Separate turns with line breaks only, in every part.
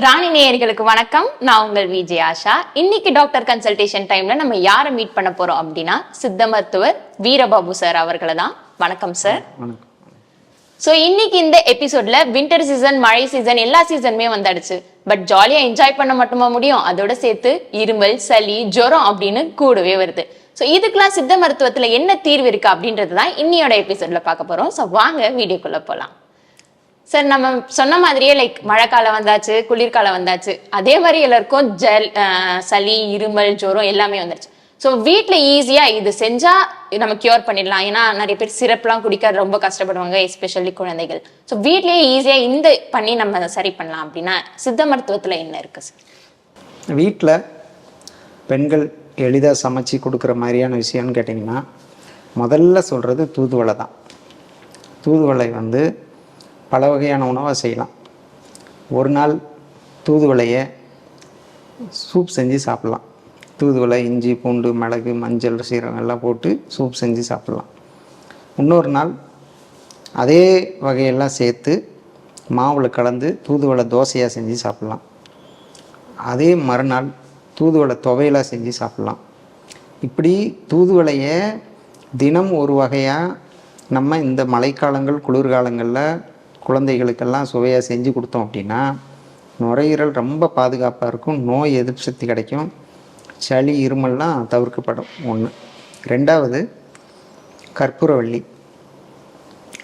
ராணி நேயர்களுக்கு வணக்கம். நான் உங்கள் விஜய் ஆஷா. இன்னைக்கு டாக்டர் கன்சல்டேஷன் டைம்ல நம்ம யாரை மீட் பண்ண போறோம் அப்படின்னா சித்த மருத்துவர் வீரபாபு சார் அவர்களை தான். வணக்கம் சார். ஸோ இன்னைக்கு இந்த எபிசோட்ல வின்டர் சீசன், மழை சீசன், எல்லா சீசனுமே வந்தாடுச்சு. பட் ஜாலியா என்ஜாய் பண்ண மட்டுமா முடியும், அதோட சேர்த்து இருமல், சளி, ஜுரம் அப்படின்னு கூடவே வருது. ஸோ இதுக்கெல்லாம் சித்த மருத்துவத்துல என்ன தீர்வு இருக்கு அப்படின்றது தான் இன்னையோட எபிசோட்ல பார்க்க போறோம். ஸோ வாங்க வீடியோக்குள்ள போலாம். சார், நம்ம சொன்ன மாதிரியே லைக் மழைக்காலம் வந்தாச்சு, குளிர்காலம் வந்தாச்சு, அதே மாதிரி எல்லாருக்கும் சளி, இருமல், ஜுரம் எல்லாமே வந்துருச்சு. ஸோ வீட்டில் ஈஸியாக இது செஞ்சா நம்ம கியூர் பண்ணிடலாம். ஏன்னா நிறைய பேர் சிரப்லாம் குடிக்க ரொம்ப கஷ்டப்படுவாங்க, எஸ்பெஷலி குழந்தைகள். ஸோ வீட்லேயே ஈஸியாக இந்த பண்ணி நம்ம சரி பண்ணலாம் அப்படின்னா சித்த மருத்துவத்தில் என்ன இருக்கு சார்?
வீட்டில் பெண்கள் எளிதாக சமைச்சு கொடுக்குற மாதிரியான விஷயம்னு கேட்டிங்கன்னா, முதல்ல சொல்கிறது தூதுவளை தான். தூதுவளை பல வகையான உணவாக செய்யலாம். ஒரு நாள் தூதுவளையை சூப் செஞ்சு சாப்பிட்லாம். தூதுவளை, இஞ்சி, பூண்டு, மிளகு, மஞ்சள், சீரகம் எல்லாம் போட்டு சூப் செஞ்சு சாப்பிட்லாம். இன்னொரு நாள் அதே வகையெல்லாம் சேர்த்து மாவில் கலந்து தூதுவளை தோசையாக செஞ்சு சாப்பிட்லாம். அதே மறுநாள் தூதுவளை துவையலாக செஞ்சு சாப்பிட்லாம். இப்படி தூதுவளையை தினம் ஒரு வகையாக நம்ம இந்த மழைக்காலங்கள், குளிர்காலங்களில் குழந்தைகளுக்கெல்லாம் சுவையாக செஞ்சு கொடுத்தோம் அப்படின்னா நுரையீரல் ரொம்ப பாதுகாப்பாக இருக்கும், நோய் எதிர்ப்பு சக்தி கிடைக்கும், சளி, இருமல்லாம் தவிர்க்கப்படும். ஒன்று. ரெண்டாவது, கற்பூரவள்ளி.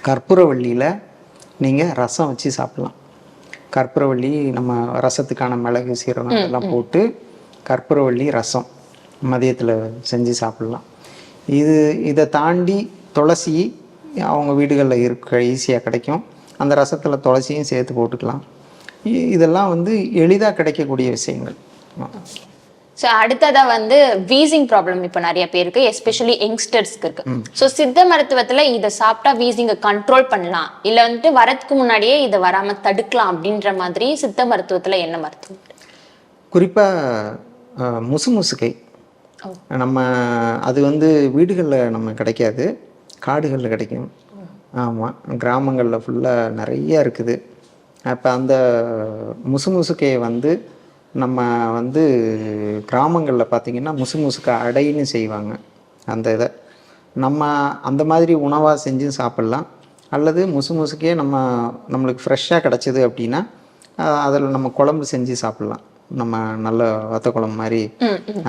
கற்பூரவள்ளியில் நீங்கள் ரசம் வச்சு சாப்பிட்லாம். கற்பூரவள்ளி நம்ம ரசத்துக்கான மிளகு, சீரகம் எல்லாம் போட்டு கற்பூரவள்ளி ரசம் மதியத்தில் செஞ்சு சாப்பிட்லாம். இதை தாண்டி துளசி அவங்க வீடுகளில் இருக்க ஈஸியாக கிடைக்கும். அந்த ரசத்தில் துளசியும் சேர்த்து போட்டுக்கலாம். இதெல்லாம் எளிதாக கிடைக்கக்கூடிய விஷயங்கள்.
ஸோ அடுத்ததாக வீசிங் ப்ராப்ளம் இப்போ நிறைய பேருக்கு, எஸ்பெஷலி யங்ஸ்டர்ஸ்க்கு இருக்கு. ஸோ சித்த மருத்துவத்தில் இதை சாப்பிட்டா வீசிங்கை கண்ட்ரோல் பண்ணலாம், இல்லை வரதுக்கு முன்னாடியே இதை வராமல் தடுக்கலாம் அப்படின்ற மாதிரி சித்த மருத்துவத்தில் என்ன மருத்துவம்?
குறிப்பாக முசுமுசுக்கை நம்ம அது வீடுகளில் நம்ம கிடைக்காது, காடுகளில் கிடைக்கும். ஆமாம், கிராமங்களில் ஃபுல்லாக நிறையா இருக்குது. அப்போ அந்த முசுமுசுக்கையை நம்ம கிராமங்களில் பார்த்திங்கன்னா முசுமுசுக்கை அடைன்னு செய்வாங்க. அந்த இதை நம்ம அந்த மாதிரி உணவாக செஞ்சு சாப்பிட்லாம். அல்லது முசுமுசுக்கையே நம்மளுக்கு ஃப்ரெஷ்ஷாக கிடச்சிது அப்படின்னா அதில் நம்ம குழம்பு செஞ்சு சாப்பிட்லாம். நம்ம நல்ல வத்த குழம்பு மாதிரி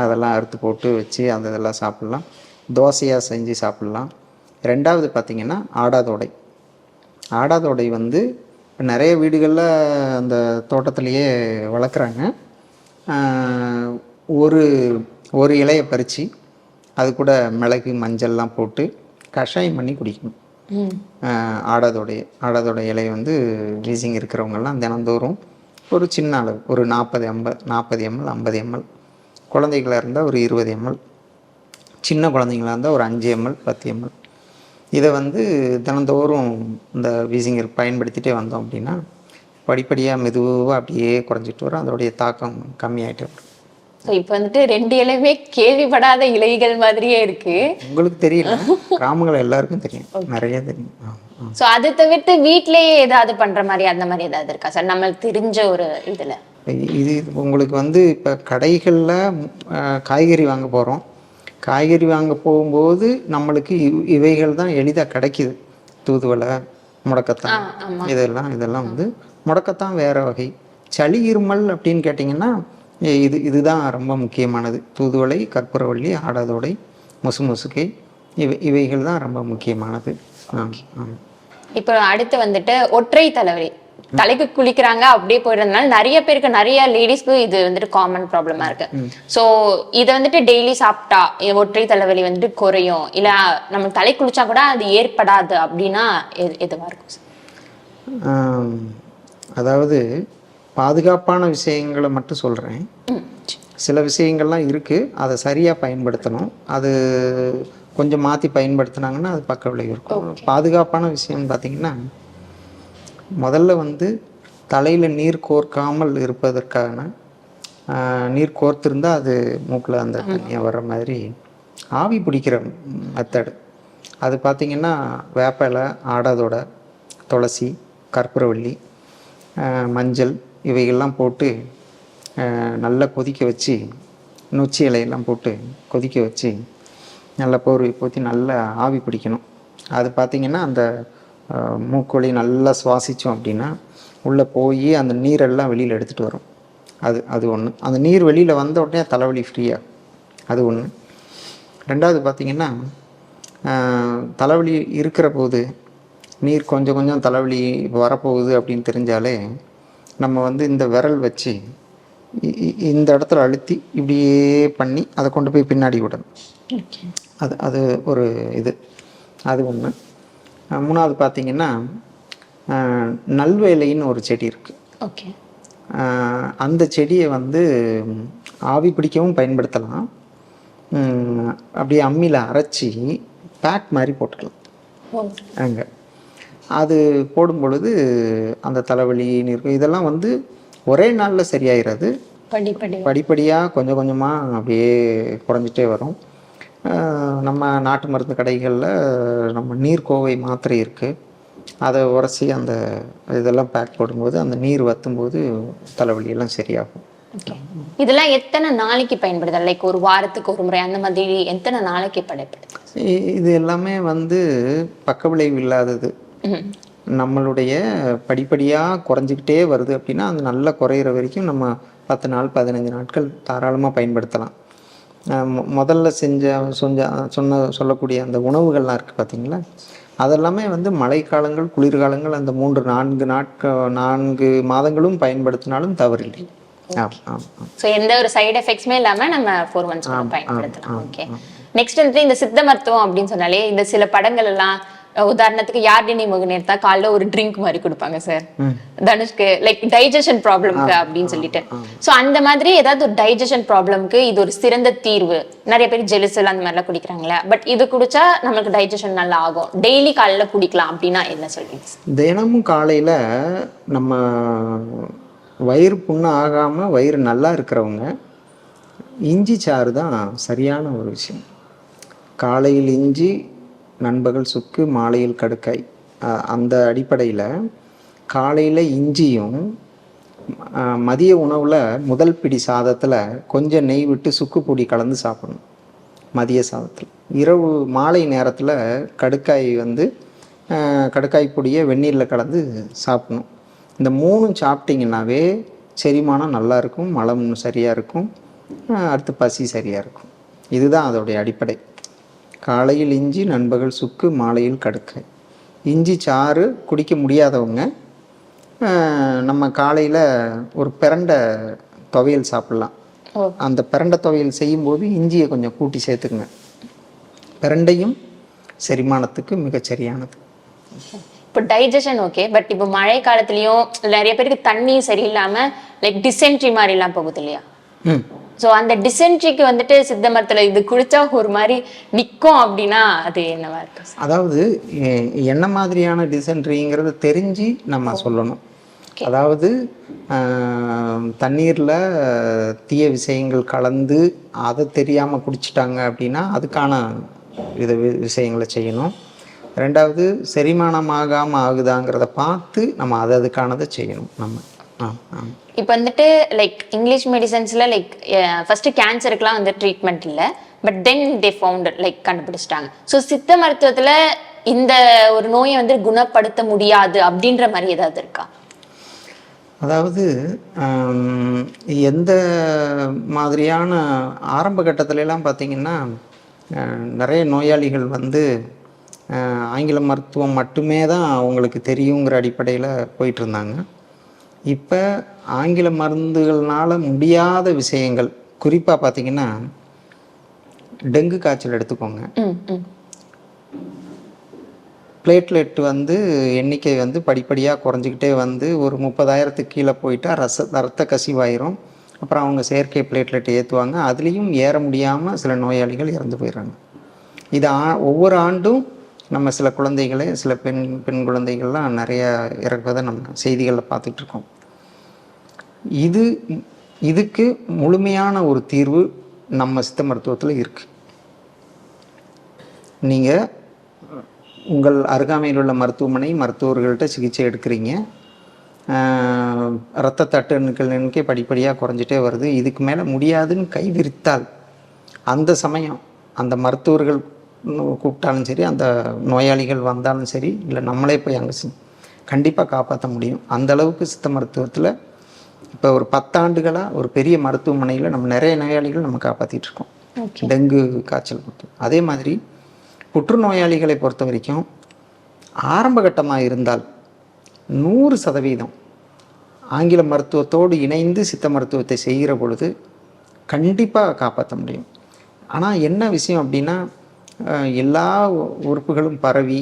அதெல்லாம் அறுத்து போட்டு வச்சு அந்த இதெல்லாம் சாப்பிட்லாம். தோசையாக செஞ்சு சாப்பிட்லாம். ரெண்டாவது பார்த்திங்கன்னா ஆடாதோடை. ஆடாதோடை நிறைய வீடுகளில் அந்த தோட்டத்திலேயே வளர்க்குறாங்க. ஒரு இலையை பறித்து அது கூட மிளகு, மஞ்சள்லாம் போட்டு கஷாயம் பண்ணி குடிக்கணும். ஆடாதோடை இலை வீசிங் இருக்கிறவங்கெல்லாம் தினந்தோறும் ஒரு சின்ன அளவு, ஒரு 40 ml 50 ml, குழந்தைகளாக இருந்தால் ஒரு 20 ml, சின்ன குழந்தைங்களாக இருந்தால் ஒரு 5 ml 10 ml, இதை தினந்தோறும் இந்த வீசிங்கர் பயன்படுத்திகிட்டே வந்தோம் அப்படின்னா படிப்படியாக மெதுவாக அப்படியே குறைஞ்சிட்டு வரும், அதோடைய தாக்கம் கம்மியாகிட்டு வரும்.
ஸோ இப்போ 2 இலையுமே கேள்விப்படாத இலைகள் மாதிரியே இருக்கு.
உங்களுக்கு தெரியல, கிராமங்கள் எல்லாருக்கும் தெரியும், நிறைய தெரியும்.
ஸோ அதை தவிர்த்து வீட்டிலேயே ஏதாவது பண்ணுற மாதிரி அந்த மாதிரி ஏதாவது இருக்கா சார் நம்மளுக்கு தெரிஞ்ச ஒரு இதில்?
இது உங்களுக்கு இப்போ கடைகளில் காய்கறி வாங்க போகிறோம். காய்கறி வாங்க போகும்போது நம்மளுக்கு இவைகள் தான் எளிதாக கிடைக்கிது. தூதுவளை, முடக்கத்தான், இதெல்லாம் முடக்கத்தான் வேறு வகை. சளி, இருமல் அப்படின்னு கேட்டிங்கன்னா இதுதான் ரொம்ப முக்கியமானது. தூதுவளை, கற்பூரவள்ளி, ஆடாதோடை, முசுமுசுக்கை, இவைகள் தான் ரொம்ப முக்கியமானது.
இப்போ அடுத்து ஒற்றை தலைவலி, தலைக்கு குளிக்கிறாங்க அப்படியே போயிடுறதுனால நிறைய பேருக்கு, நிறைய லேடிஸ்க்கு இது காமன் ப்ராப்ளமா இருக்கு. ஸோ இதை டெய்லி சாப்பிட்டா ஒற்றை தலைவலி குறையும், இல்ல நம்ம தலை குளிச்சா கூட அது ஏற்படாது அப்படின்னா எதுவா இருக்கும் சார்?
அதாவது பாதுகாப்பான விஷயங்களை மட்டும் சொல்றேன். சில விஷயங்கள்லாம் இருக்கு, அதை சரியா பயன்படுத்தணும். அது கொஞ்சம் மாற்றி பயன்படுத்தினாங்கன்னா அது பக்க விளைவு இருக்கும். பாதுகாப்பான விஷயம்னு பார்த்தீங்கன்னா, முதல்ல தலையில் நீர் கோர்க்காமல் இருப்பதற்கான, நீர் கோர்த்திருந்தால் அது மூக்கில் அந்த தண்ணியாக வர்ற மாதிரி ஆவி பிடிக்கிற மெத்தடு. அது பார்த்திங்கன்னா வேப்பிலை, ஆடாதோடை, துளசி, கற்பூரவள்ளி, மஞ்சள், இவைகள்லாம் போட்டு நல்லா கொதிக்க வச்சு, நொச்சி இலையெல்லாம் போட்டு கொதிக்க வச்சு நல்லா போர்வை போற்றி நல்லா ஆவி பிடிக்கணும். அது பார்த்திங்கன்னா அந்த மூக்கொழி நல்லா சுவாசித்தோம் அப்படின்னா உள்ளே போய் அந்த நீரெல்லாம் வெளியில் எடுத்துகிட்டு வரும். அது ஒன்று. அந்த நீர் வெளியில் வந்த உடனே தலைவலி ஃப்ரீயாக, அது ஒன்று. ரெண்டாவது பார்த்திங்கன்னா தலைவலி இருக்கிற போது நீர் கொஞ்சம் கொஞ்சம் தலைவலி வரப்போகுது அப்படின்னு தெரிஞ்சாலே நம்ம வந்து இந்த விரல் வச்சு இந்த இடத்துல அழுத்தி இப்படியே பண்ணி அதை கொண்டு போய் பின்னாடி விடணும். அது ஒரு இது, அது ஒன்று. மூணாவது பார்த்திங்கன்னா நல்வேலைன்னு ஒரு செடி இருக்குது.
ஓகே.
அந்த செடியை வந்து ஆவி பிடிக்கவும் பயன்படுத்தலாம். அப்படியே அம்மியில் அரைச்சி பேக் மாதிரி போட்டுக்கலாம் அங்கே. அது போடும் பொழுது அந்த தலைவலி இருக்கும் இதெல்லாம் வந்து ஒரே நாளில் சரியாயிடாது. படிப்படியாக கொஞ்சம் கொஞ்சமாக அப்படியே குறைஞ்சிட்டே வரும். நம்ம நாட்டு மருந்து கடைகளில் நம்ம நீர்க்கோவை மாத்திரை இருக்குது. அதை உரசி அந்த இதெல்லாம் பேக் போடும்போது அந்த நீர் வற்றும்போது தலைவலியெல்லாம் சரியாகும்.
இதெல்லாம் எத்தனை நாளைக்கு பயன்படுது? லைக் ஒரு வாரத்துக்கு ஒரு முறை அந்த மாதிரி எத்தனை நாளைக்கு பயன்படுது?
இது எல்லாமே வந்து பக்க விளைவு இல்லாதது. நம்மளுடைய படிப்படியாக குறைஞ்சிக்கிட்டே வருது அப்படின்னா அது நல்லா குறையிற வரைக்கும் நம்ம 10 நாள் 15 நாட்கள் தாராளமாக பயன்படுத்தலாம். முதல்ல சொல்லக்கூடிய அந்த உணவுகள்லாம் இருக்குது பார்த்தீங்களா, அதெல்லாமே வந்து மழைக்காலங்கள் குளிர்காலங்கள் அந்த 4 மாதங்களும் பயன்படுத்தினாலும் தவறில்லை.
எந்த ஒரு சைடு எஃபெக்ட்ஸுமே இல்லாம நம்ம 4 months பயன்படுத்தலாம். ஓகே. நெக்ஸ்ட் வந்து இந்த சித்த மருத்துவம் அப்படின்னு சொன்னாலே இந்த சில படங்கள் எல்லாம், உதாரணத்துக்கு யார்டினி முகன் எடுத்தா காலைல ஒரு ட்ரிங்க் மாதிரி கொடுப்பாங்க சார் தனுஷ்க்கு, லைக் டைஜஷன் ப்ராப்ளம்க்கு அப்படின்னு சொல்லிட்டு. ஸோ அந்த மாதிரி ஏதாவது ஒரு டைஜஷன் ப்ராப்ளம்க்கு இது ஒரு சிறந்த தீர்வு. நிறைய பேர் ஜெலிசல் அந்த மாதிரிலாம் குடிக்கிறாங்களே, பட் இது குடிச்சா நமக்கு டைஜஷன் நல்லா ஆகும், டெய்லி காலைல குடிக்கலாம் அப்படின்னா என்ன சொல்றீங்க?
தினமும் காலையில நம்ம வயிறு புண்ணு ஆகாமல் வயிறு நல்லா இருக்கிறவங்க இஞ்சி சாறு தான் சரியான ஒரு விஷயம். காலையில் இஞ்சி, நண்பகல் சுக்கு, மாலையில் கடுக்காய். அந்த அடிப்படையில் காலையில் இஞ்சியும் மதிய உணவில் முதல் பிடி சாதத்தில் கொஞ்சம் நெய் விட்டு சுக்கு பொடி கலந்து சாப்பிடணும் மதிய சாதத்தில். இரவு மாலை நேரத்தில் கடுக்காய் பொடியை வெந்நீரில் கலந்து சாப்பிடணும். இந்த 3 சாப்பிட்டிங்கன்னாவே செரிமானம் நல்லாயிருக்கும், மலம் சரியாக இருக்கும், அடுத்து பசி சரியாக இருக்கும். இதுதான் அதோடைய அடிப்படை. காலையில் இஞ்சி, நண்பகல் சுக்கு, மாலையில் கடுக்காய். இஞ்சி சாறு குடிக்க முடியாதவங்க நம்ம காலையில் ஒரு பிரண்டை துவையல் சாப்பிட்லாம். அந்த பிரண்டை துவையல் செய்யும்போது இஞ்சியை கொஞ்சம் கூட்டி சேர்த்துக்குங்க. பிரண்டையும் செரிமானத்துக்கு மிகச்சரியானது.
இப்போ டைஜஷன் ஓகே, பட் இப்போ மழை காலத்துலயும் நிறைய பேருக்கு தண்ணி சரியில்லாம லைக் டிசென்ட்ரி மாதிரிலாம் போகுது இல்லையா? ஸோ அந்த டிசென்ட்ரிக்கு வந்துட்டு சித்த மருத்துவத்தில் இது குடிச்சா ஒரு மாதிரி நிற்கும் அப்படின்னா அது என்னவா இருக்கு?
அதாவது என்ன மாதிரியான டிசென்ட்ரிங்கிறத தெரிஞ்சு நம்ம சொல்லணும். அதாவது தண்ணீரில் தீய விஷயங்கள் கலந்து அதை தெரியாமல் குடிச்சிட்டாங்க அப்படின்னா அதுக்கான விஷயங்களை செய்யணும். ரெண்டாவது செரிமானமாகாமல் ஆகுதாங்கிறத பார்த்து நம்ம அதுக்கானதை செய்யணும் நம்ம.
இப்போ வந்துட்டு லைக் இங்கிலீஷ் மெடிசன்ஸ்ல லைக் ஃபர்ஸ்ட் கேன்சருக்குலாம் வந்து ட்ரீட்மெண்ட் இல்லை, but then they found like கண்டுபிடிச்சிட்டாங்க. ஸோ சித்த மருத்துவத்தில் இந்த ஒரு நோயை வந்து குணப்படுத்த முடியாது அப்படின்ற மாதிரி ஏதாவது இருக்கா?
அதாவது எந்த மாதிரியான ஆரம்ப கட்டத்துலலாம் பார்த்திங்கன்னா நிறைய நோயாளிகள் வந்து ஆங்கில மருத்துவம் மட்டுமே தான் அவங்களுக்கு தெரியுங்கிற அடிப்படையில் போயிட்டு இருந்தாங்க. இப்போ ஆங்கில மருந்துகள்னால முடியாத விஷயங்கள், குறிப்பாக பார்த்திங்கன்னா டெங்கு காய்ச்சல் எடுத்துக்கோங்க. பிளேட்லெட் வந்து எண்ணிக்கை வந்து படிப்படியாக குறைஞ்சிக்கிட்டே வந்து ஒரு 30,000க்கு கீழே போயிட்டால் ரத்த கசிவாயிரும். அப்புறம் அவங்க செயற்கை பிளேட்லெட் ஏற்றுவாங்க. அதுலேயும் ஏற முடியாமல் சில நோயாளிகள் இறந்து போயிடுறாங்க. இது ஒவ்வொரு ஆண்டும் நம்ம சில குழந்தைகளை, சில பெண் குழந்தைகள்லாம் நிறைய இறப்பதை நம்ம செய்திகளில் பார்த்துட்ருக்கோம். இதுக்கு முழுமையான ஒரு தீர்வு நம்ம சித்த மருத்துவத்தில் இருக்குது. நீங்கள் உங்கள் அருகாமையில் உள்ள மருத்துவமனை மருத்துவர்கள்ட்ட சிகிச்சை எடுக்கிறீங்க. இரத்த தட்டுக்கள் எண்ணிக்கை படிப்படியாக குறைஞ்சிட்டே வருது. இதுக்கு மேலே முடியாதுன்னு கைவிரித்தால் அந்த சமயம் அந்த மருத்துவர்கள் கூப்பிட்டாலும் சரி, அந்த நோயாளிகள் வந்தாலும் சரி, இல்லை நம்மளே போய் அங்கே கண்டிப்பாக காப்பாற்ற முடியும். அந்த அளவுக்கு சித்த மருத்துவத்தில் இப்போ ஒரு 10 ஆண்டுகளாக ஒரு பெரிய மருத்துவமனையில் நம்ம நிறைய நோயாளிகள் நம்ம காப்பாற்றிட்டு இருக்கோம். டெங்கு காய்ச்சல் மருத்துவம். அதே மாதிரி புற்றுநோயாளிகளை பொறுத்த வரைக்கும் ஆரம்ப கட்டமாக இருந்தால் 100% ஆங்கில மருத்துவத்தோடு இணைந்து சித்த மருத்துவத்தை செய்கிற பொழுது கண்டிப்பாக காப்பாற்ற முடியும். ஆனால் என்ன விஷயம் அப்படின்னா, எல்லா உறுப்புகளும் பரவி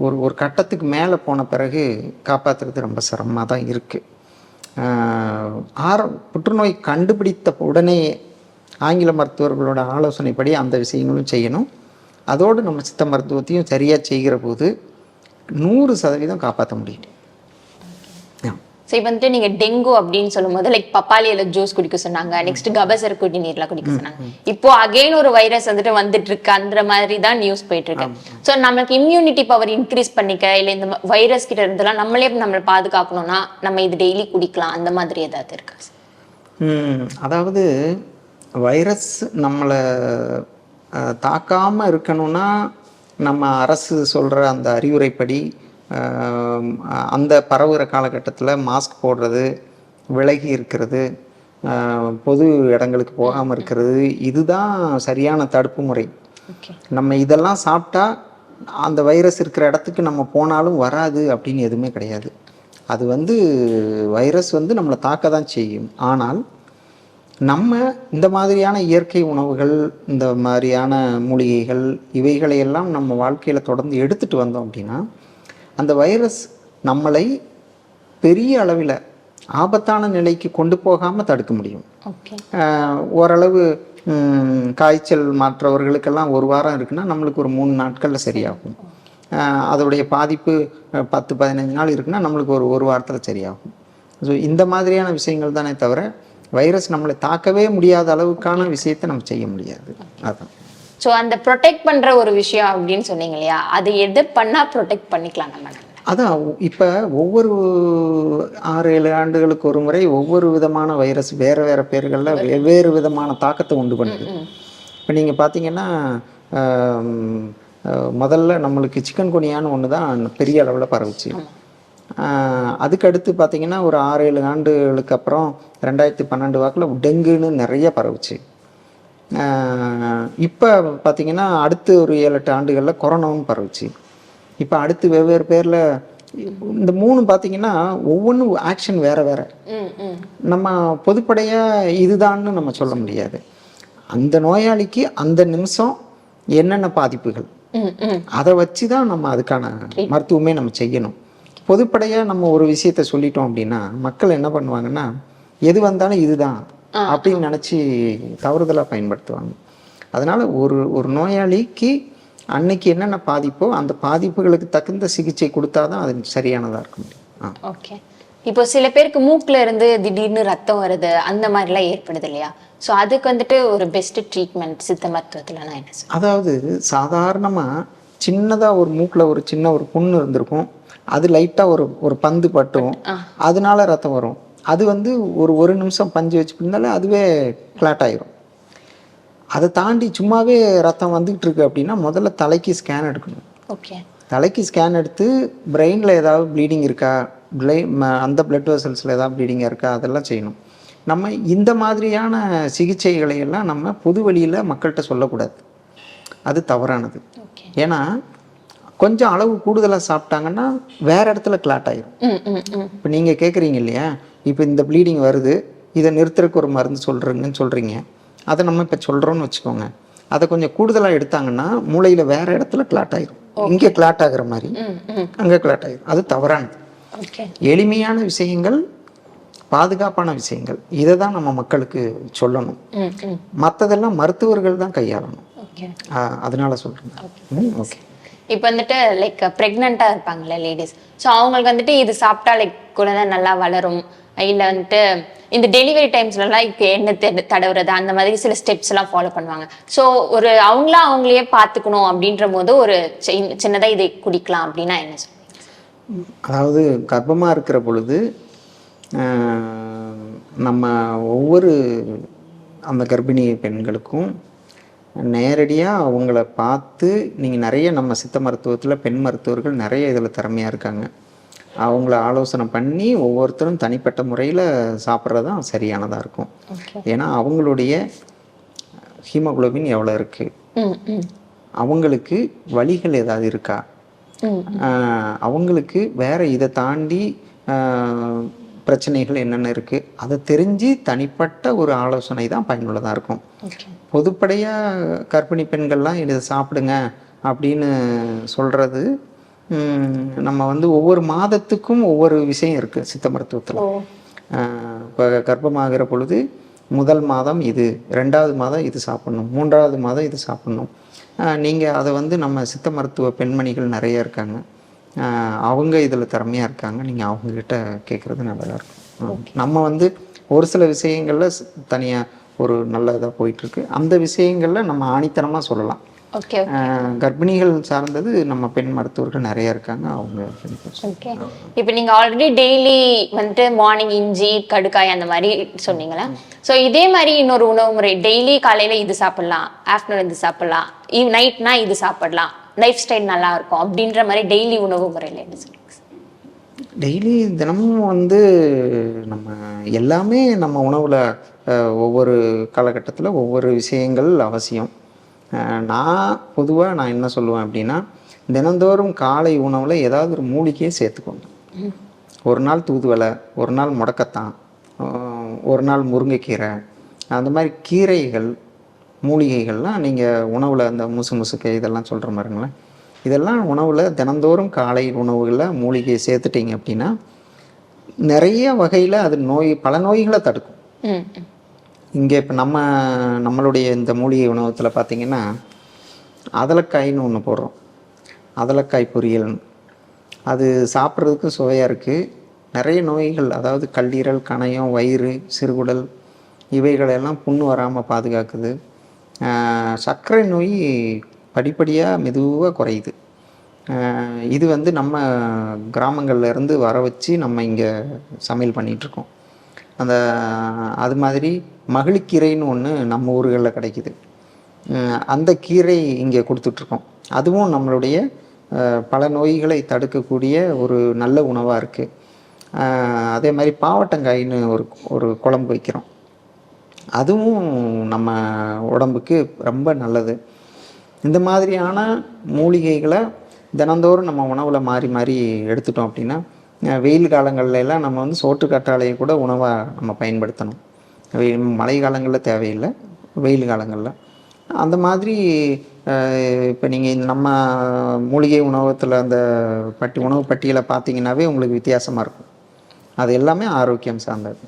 ஒரு கட்டத்துக்கு மேலே போன பிறகு காப்பாற்றுறது ரொம்ப சிரமமாக தான் இருக்குது. புற்றுநோய் கண்டுபிடித்த உடனே ஆங்கில மருத்துவர்களோட ஆலோசனைப்படி அந்த விஷயங்களும் செய்யணும். அதோடு நம்ம சித்த மருத்துவத்தையும் சரியாக செய்கிற போது 100% காப்பாற்ற முடியும்.
ஸோ இப்போ வந்துட்டு நீங்க டெங்கு அப்படின்னு சொல்லும்போது லைக் பப்பாளியில ஜூஸ் குடிக்க சொன்னாங்க, நெக்ஸ்ட் கபசர குடிநீர்ல குடிக்க சொன்னாங்க. இப்போ அகைன் ஒரு வைரஸ் வந்துட்டு இருக்கு, அந்த மாதிரி தான் நியூஸ் போயிட்டு இருக்கு. ஸோ நம்மளுக்கு இம்யூனிட்டி பவர் இன்க்ரீஸ் பண்ணிக்க, இல்லை இந்த வைரஸ் கிட்ட இருந்தெல்லாம் நம்மளை பாதுகாக்கணும்னா நம்ம இது டெய்லி குடிக்கலாம், அந்த மாதிரி ஏதாவது இருக்கா?
அதாவது வைரஸ் நம்மளை தாக்காமல் இருக்கணும்னா நம்ம அரசு சொல்கிற அந்த அறிவுரைப்படி அந்த பரவுகிற காலகட்டத்தில் மாஸ்க் போடுறது, விலகி இருக்கிறது, பொது இடங்களுக்கு போகாமல் இருக்கிறது, இதுதான் சரியான தடுப்பு முறை. நம்ம இதெல்லாம் சாப்பிட்டா அந்த வைரஸ் இருக்கிற இடத்துக்கு நம்ம போனாலும் வராது அப்படின்னு எதுவுமே கிடையாது. அது வைரஸ் நம்மளை தாக்க தான் செய்யும். ஆனால் நம்ம இந்த மாதிரியான இயற்கை உணவுகள், இந்த மாதிரியான மூலிகைகள், இவைகளையெல்லாம் நம்ம வாழ்க்கையில் தொடர்ந்து எடுத்துகிட்டு வந்தோம் அப்படின்னா அந்த வைரஸ் நம்மளை பெரிய அளவில் ஆபத்தான நிலைக்கு கொண்டு போகாமல் தடுக்க முடியும். ஓரளவு காய்ச்சல் மற்றவர்களுக்கெல்லாம் 1 வாரம் இருக்குன்னா நம்மளுக்கு ஒரு 3 நாட்களில் சரியாகும். அதோடைய பாதிப்பு 10-15 நாள் இருக்குன்னா நம்மளுக்கு ஒரு வாரத்தில் சரியாகும். ஸோ இந்த மாதிரியான விஷயங்கள் தானே தவிர வைரஸ் நம்மளை தாக்கவே முடியாத அளவுக்கான விஷயத்தை நம்ம செய்ய முடியாது. அதான்.
ஸோ அந்த ப்ரொடெக்ட் பண்ணுற ஒரு விஷயம் அப்படின்னு சொன்னீங்க இல்லையா, அது எது பண்ணால் ப்ரொடெக்ட் பண்ணிக்கலாம் நம்ம?
அதான் இப்போ ஒவ்வொரு 6-7 ஆண்டுகளுக்கு ஒரு முறை ஒவ்வொரு விதமான வைரஸ் வேறு பேர்களில் வெவ்வேறு விதமான தாக்கத்தை உண்டு பண்ணுது. இப்போ நீங்கள் பார்த்தீங்கன்னா முதல்ல நம்மளுக்கு சிக்கன் குனியான்னு ஒன்று தான் பெரிய அளவில் பரவுச்சு. அதுக்கடுத்து பார்த்தீங்கன்னா ஒரு 6-7 ஆண்டுகளுக்கு அப்புறம் 2012 வாக்கில் டெங்குன்னு நிறைய பரவுச்சு. இப்போ பார்த்தீங்கன்னா அடுத்து ஒரு 7-8 ஆண்டுகளில் கொரோனாவும் பரவுச்சு. இப்போ அடுத்து வெவ்வேறு பேரில் இந்த 3 பார்த்தீங்கன்னா ஒவ்வொன்றும் ஆக்ஷன் வேறு. நம்ம பொதுப்படையாக இதுதான்னு நம்ம சொல்ல முடியாது. அந்த நோயாளிக்கு அந்த நிமிஷம் என்னென்ன பாதிப்புகள், அதை வச்சு தான் நம்ம அதுக்கான மருத்துவமே நம்ம செய்யணும். பொதுப்படையாக நம்ம ஒரு விஷயத்த சொல்லிட்டோம் அப்படின்னா மக்கள் என்ன பண்ணுவாங்கன்னா, எது வந்தாலும் இதுதான் அப்படின்னு நினச்சி தவறுதலாக பயன்படுத்துவாங்க. அதனால் ஒரு நோயாளிக்கு அன்னைக்கு என்னென்ன பாதிப்போ அந்த பாதிப்புகளுக்கு தகுந்த சிகிச்சை கொடுத்தாதான் அது சரியானதாக இருக்க முடியும்.
ஓகே. இப்போ சில பேருக்கு மூக்கில் இருந்து திடீர்னு ரத்தம் வருது, அந்த மாதிரிலாம் ஏற்படுது இல்லையா? ஸோ அதுக்கு ஒரு பெஸ்ட் ட்ரீட்மெண்ட் சித்த மருத்துவத்தில் என்ன சார்? அதாவது
சாதாரணமாக சின்னதாக ஒரு மூக்கில் ஒரு சின்ன ஒரு புண்ணு இருந்திருக்கும், அது லைட்டாக ஒரு பந்து பட்டும் அதனால ரத்தம் வரும். அது ஒரு நிமிஷம் பஞ்சு வச்சு பிடிந்தாலே அதுவே கிளாட் ஆயிரும். அதை தாண்டி சும்மாவே ரத்தம் வந்துகிட்டு இருக்கு அப்படின்னா முதல்ல தலைக்கு ஸ்கேன் எடுக்கணும். தலைக்கு ஸ்கேன் எடுத்து பிரெயினில் ஏதாவது ப்ளீடிங் இருக்கா, அந்த பிளட் வெசல்ஸில் ஏதாவது ப்ளீடிங்காக இருக்கா, அதெல்லாம் செய்யணும். நம்ம இந்த மாதிரியான சிகிச்சைகளை எல்லாம் நம்ம பொது வழியில் மக்கள்கிட்ட சொல்லக்கூடாது. அது தவறானது. ஏன்னா கொஞ்சம் அளவு கூடுதலாக சாப்பிட்டாங்கன்னா வேற இடத்துல கிளாட் ஆயிரும். இப்போ நீங்கள் கேட்குறீங்க இல்லையா, இப்போ இந்த ப்ளீடிங் வருது, இதை நிறுத்துறதுக்கு ஒரு மருந்து சொல்கிறீங்க. அதை நம்ம இப்போ சொல்கிறோன்னு வச்சுக்கோங்க, அதை கொஞ்சம் கூடுதலாக எடுத்தாங்கன்னா மூளையில் வேற இடத்துல கிளாட் ஆயிரும். இங்கே கிளாட் ஆகுற மாதிரி அங்கே கிளாட் ஆயிரும். அது தவறானது. எளிமையான விஷயங்கள், பாதுகாப்பான விஷயங்கள், இதை தான் நம்ம மக்களுக்கு சொல்லணும். மற்றதெல்லாம் மருத்துவர்கள் தான் கையாளணும். அதனால சொல்கிறேன். ஓகே.
இப்போ லைக் ப்ரெக்னெண்ட்டாக இருப்பாங்கல்ல லேடிஸ், ஸோ அவங்களுக்கு இது சாப்பிட்டா லைக் குழந்தை நல்லா வளரும், இல்லை இந்த டெலிவரி டைம்ஸ்லாம் இப்போ எண்ணெய் தடவுறது அந்த மாதிரி சில ஸ்டெப்ஸ் எல்லாம் ஃபாலோ பண்ணுவாங்க. ஸோ அவங்களையே பார்த்துக்கணும் அப்படின்ற போது ஒரு சின்னதாக இதை குடிக்கலாம் அப்படின்னா என்ன சொல்லுங்க?
அதாவது கர்ப்பமாக இருக்கிற பொழுது நம்ம ஒவ்வொரு அந்த கர்ப்பிணி பெண்களுக்கும் நேரடியாக அவங்கள பார்த்து நீங்கள் நிறைய நம்ம சித்த மருத்துவத்தில் பெண் மருத்துவர்கள் நிறைய இதில் திறமையாக இருக்காங்க. அவங்கள ஆலோசனை பண்ணி ஒவ்வொருத்தரும் தனிப்பட்ட முறையில் சாப்பிட்றது தான் சரியானதாக இருக்கும். ஏன்னா அவங்களுடைய ஹீமோகுளோபின் எவ்வளோ இருக்குது, அவங்களுக்கு வலிகள் ஏதாவது இருக்கா, அவங்களுக்கு வேற இதை தாண்டி பிரச்சனைகள் என்னென்ன இருக்குது, அதை தெரிஞ்சு தனிப்பட்ட ஒரு ஆலோசனை தான் பயனுள்ளதாக இருக்கும். பொதுப்படையாக கர்ப்பிணி பெண்கள்லாம் இதை சாப்பிடுங்க அப்படின்னு சொல்கிறது, நம்ம வந்து ஒவ்வொரு மாதத்துக்கும் ஒவ்வொரு விஷயம் இருக்குது சித்த மருத்துவத்தில். இப்போ கர்ப்பமாகிற பொழுது முதல் மாதம் இது, 2வது மாதம் இது சாப்பிட்ணும், 3வது மாதம் இது சாப்பிட்ணும். நீங்கள் அதை வந்து நம்ம சித்த மருத்துவ பெண்மணிகள் நிறைய இருக்காங்க, அவங்க இதில் திறமையாக இருக்காங்க, நீங்கள் அவங்கக்கிட்ட கேட்குறது நல்லதாக இருக்கும். நம்ம வந்து ஒரு சில விஷயங்களில் தனியாக ஒரு நல்ல இதாக போயிட்டுருக்கு, அந்த விஷயங்களில் நம்ம ஆணித்தனமாக சொல்லலாம். கர்ப்பிணிகள் சார்ந்தது நம்ம பெண் மருத்துவர்கள் நிறைய இருக்காங்க, அவங்க.
ஓகே, இப்போ நீங்க ஆல்ரெடி டெய்லி வந்துட்டு மார்னிங் இஞ்சி கடுக்காய் அந்த மாதிரி சொன்னீங்களா? ஸோ இதே மாதிரி இன்னொரு உணவு முறை, டெய்லி காலையில இது சாப்பிடலாம், ஆஃப்டர்நூன் இது சாப்பிடலாம், நைட்னா இது சாப்பிடலாம், லைஃப் ஸ்டைல் நல்லா இருக்கும் அப்படின்ற மாதிரி டெய்லி உணவு முறையில் என்ன சொல்லுங்க?
டெய்லி தினமும் வந்து நம்ம எல்லாமே நம்ம உணவில் ஒவ்வொரு காலகட்டத்தில் ஒவ்வொரு விஷயங்கள் அவசியம். நான் என்ன சொல்லுவேன் அப்படின்னா, தினந்தோறும் காலை உணவில் ஏதாவது ஒரு மூலிகையை சேர்த்துக்கணும். ஒரு நாள் தூதுவளை, ஒரு நாள் முடக்கத்தான், ஒரு நாள் முருங்கைக்கீரை, அந்த மாதிரி கீரைகள் மூலிகைகள்லாம் நீங்கள் உணவில் அந்த முசுக்கை இதெல்லாம் சொல்கிற மாதிரிங்களேன், இதெல்லாம் உணவில் தினந்தோறும் காலை உணவுகளில் மூலிகையை சேர்த்துட்டிங்க அப்படின்னா நிறைய வகையில் அது பல நோய்களை தடுக்கும். இங்கே இப்போ நம்மளுடைய இந்த மூலிகை உணவத்தில் பார்த்திங்கன்னா அதலக்காய்னு ஒன்று போடுறோம், அதலக்காய் பொரியல்னு. அது சாப்பிட்றதுக்கு சுவையாக இருக்குது. நிறைய நோய்கள், அதாவது கல்லீரல், கணையம், வயிறு, சிறுகுடல் இவைகளெல்லாம் புண்ணு வராமல் பாதுகாக்குது. சர்க்கரை நோய் படிப்படியாக மெதுவாக குறையுது. இது வந்து நம்ம கிராமங்கள்லேருந்து வர வச்சு நம்ம இங்கே சமையல் பண்ணிகிட்ருக்கோம். அது மாதிரி மகளிக்கீரைன்னு ஒன்று நம்ம ஊர்களில் கிடைக்கிது, அந்த கீரை இங்கே கொடுத்துட்ருக்கோம். அதுவும் நம்மளுடைய பல நோய்களை தடுக்கக்கூடிய ஒரு நல்ல உணவாக இருக்குது. அதே மாதிரி பாவட்டங்காயின்னு ஒரு குழம்பு வைக்கிறோம், அதுவும் நம்ம உடம்புக்கு ரொம்ப நல்லது. இந்த மாதிரியான மூலிகைகளை தினந்தோறும் நம்ம உணவில் மாறி மாறி எடுத்துட்டோம் அப்படின்னா, வெயில் காலங்கள்லாம் நம்ம வந்து சோற்று கற்றாழையை கூட உணவாக நம்ம பயன்படுத்தணும். மழை காலங்களில் தேவையில்லை, வெயில் காலங்களில் அந்த மாதிரி. இப்போ நீங்கள் நம்ம மூலிகை உணவகத்தில் அந்த உணவு பட்டியலை பார்த்தீங்கன்னாவே உங்களுக்கு வித்தியாசமாக இருக்கும். அது எல்லாமே ஆரோக்கியம் சார்ந்தது.